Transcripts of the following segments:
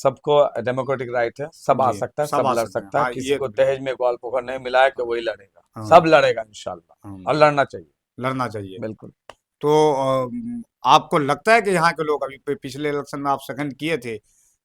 सबको democratic right है, सब आ जी सकता है, सब सब आ लड़ सकते हैं। सकता है, हाँ किसी ये को तो दहेज में ग्वाल पोखर नहीं मिला है कि वही लड़ेगा, हाँ सब लड़ेगा इंशाल्लाह, हाँ, और लड़ना चाहिए। लड़ना चाहिए। बिल्कुल। तो आपको लगता है कि यहाँ के लोग अभी पिछले इलेक्शन में आप सेकंड किए थे,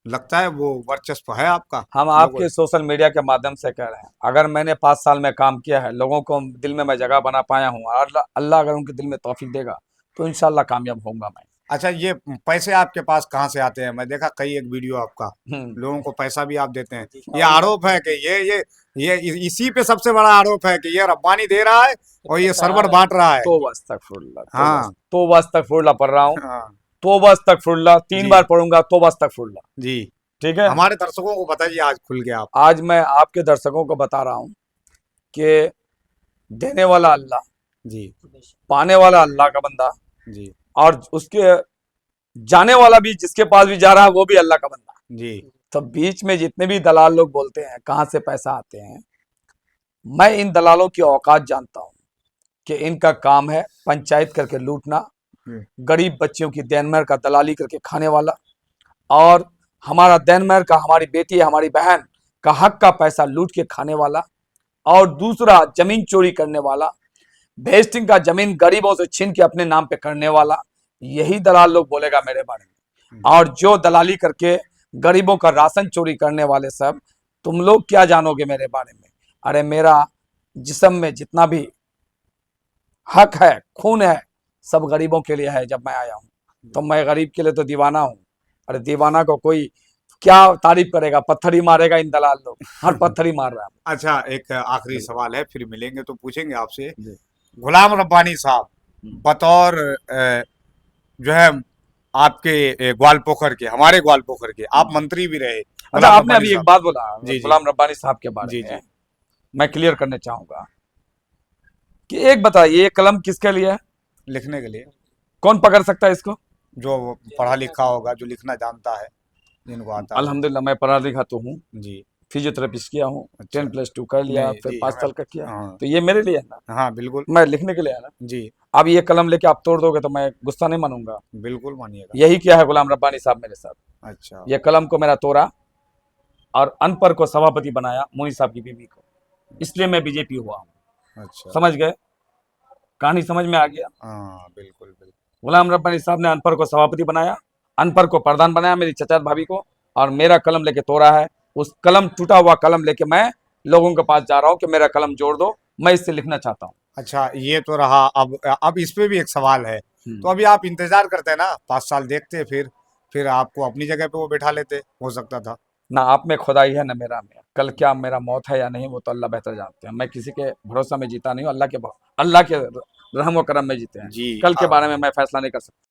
लगता है वो वर्चस्व है आपका हम लोगों? आपके सोशल मीडिया के माध्यम से कह रहे हैं, अगर मैंने 5 साल में काम किया है, लोगों को दिल में मैं जगह बना पाया हूँ, और अल्लाह अगर उनके दिल में तौफीक देगा तो इंशाल्लाह कामयाब होऊंगा मैं। अच्छा, ये पैसे आपके पास कहाँ से आते हैं? मैं देखा कई एक वीडियो आपका, हम्म। लोगों को पैसा भी आप देते हैं। ये आरोप है कि इसी पे सबसे बड़ा आरोप है कि ये रब्बानी दे रहा है और ये सरवर बांट रहा है। तौबा अस्तगफुरुल्लाह, हाँ तौबा अस्तगफुरुल्लाह पढ़ रहा हूँ, हाँ तौबा अस्तगफुरुल्लाह 3 बार जी पढ़ूंगा, तौबा अस्तगफुरुल्लाह। जी। ठीक है। हमारे दर्शकों को बताइए आज खुल के आप। आज मैं आपके दर्शकों को बता रहा हूँ कि देने वाला अल्लाह, जी पाने वाला अल्लाह का बंदा, जी और उसके जाने वाला भी, जिसके पास भी जा रहा है वो भी अल्लाह का बंदा। जी तो बीच में जितने भी दलाल लोग बोलते हैं कहाँ से पैसा आते हैं, मैं इन दलालों की औकात जानता हूँ कि इनका काम है पंचायत करके लूटना, जी गरीब बच्चियों की देनमर का दलाली करके खाने वाला, और हमारा देनमर का, हमारी बेटी हमारी बहन का हक का पैसा लूट के खाने वाला, और दूसरा जमीन चोरी करने वाला, वेस्टिंग का जमीन गरीबों से छीन के अपने नाम पे करने वाला, यही दलाल लोग बोलेगा मेरे बारे में। और जो दलाली करके गरीबों का राशन चोरी करने वाले सब, तुम लोग क्या जानोगे मेरे बारे में? अरे मेरा जिस्म में जितना भी हक है, खून है, सब गरीबों के लिए है। जब मैं आया हूँ तो मैं गरीब के लिए तो दीवाना हूँ। अरे दीवाना को कोई क्या तारीफ करेगा? पत्थर ही मारेगा इन दलाल लोग, हर पत्थर ही मार रहा है। अच्छा, एक आखिरी बिल्कुल। सवाल है, फिर मिलेंगे तो पूछेंगे आपसे। जी। गुलाम रब्बानी साहब, बतौर जो है आपके ग्वालपोखर के, हमारे ग्वालपोखर के, आप मंत्री भी रहे अच्छा, गुलाम आपने रब्बानी अभी एक साहब। बात बोला जी जी गुलाम रब्बानी साहब के बारे जी में, जी। मैं क्लियर करना चाहूंगा कि एक बताइए, ये कलम किसके लिए है? लिखने के लिए, कौन पकड़ सकता है इसको? जो पढ़ा लिखा होगा, जो लिखना जानता है, जिनको आता हो। अल्हम्दुलिल्लाह मैं पढ़ा लिखा तो हूँ, जी। फिजियोथेरेपिस्ट किया हूँ, अच्छा। 10+2 कर लिया, नहीं फिर जी, 5 साल हमें का किया, हाँ तो ये मेरे लिए है ना, हाँ बिल्कुल। मैं लिखने के लिए है ना। जी अब ये कलम लेके आप तोड़ दोगे तो मैं गुस्सा नहीं मानूंगा। बिल्कुल मानिएगा। यही किया है गुलाम रब्बानी साहब मेरे साथ। अच्छा ये कलम को मेरा तोड़ा और अनपर को सभापति बनाया, मुनी साहब की बीवी को, इसलिए मैं बीजेपी हुआ हूँ। अच्छा। समझ गए? कहानी समझ में आ गया? हाँ बिल्कुल बिल्कुल। गुलाम रब्बानी साहब ने अनपर को सभापति बनाया, अनपर को प्रधान बनाया, मेरी चचा भाभी को, और मेरा कलम लेके तोड़ा है। उस कलम, टूटा हुआ कलम लेके मैं लोगों के पास जा रहा हूँ कि मेरा कलम जोड़ दो, मैं इससे लिखना चाहता हूँ। अच्छा, ये तो रहा। अब इस पे भी एक सवाल है। तो अभी आप इंतजार करते हैं ना, 5 साल देखते, फिर आपको अपनी जगह पे वो बैठा लेते, हो सकता था। ना आप में खुदाई है ना मेरा में, कल क्या मेरा मौत है या नहीं वो तो अल्लाह बेहतर जानते हैं। मैं किसी के भरोसा में जीता नहीं हूँ, अल्लाह के रहम व करम में जीते हैं। जी कल के बारे में मैं फैसला नहीं कर सकता।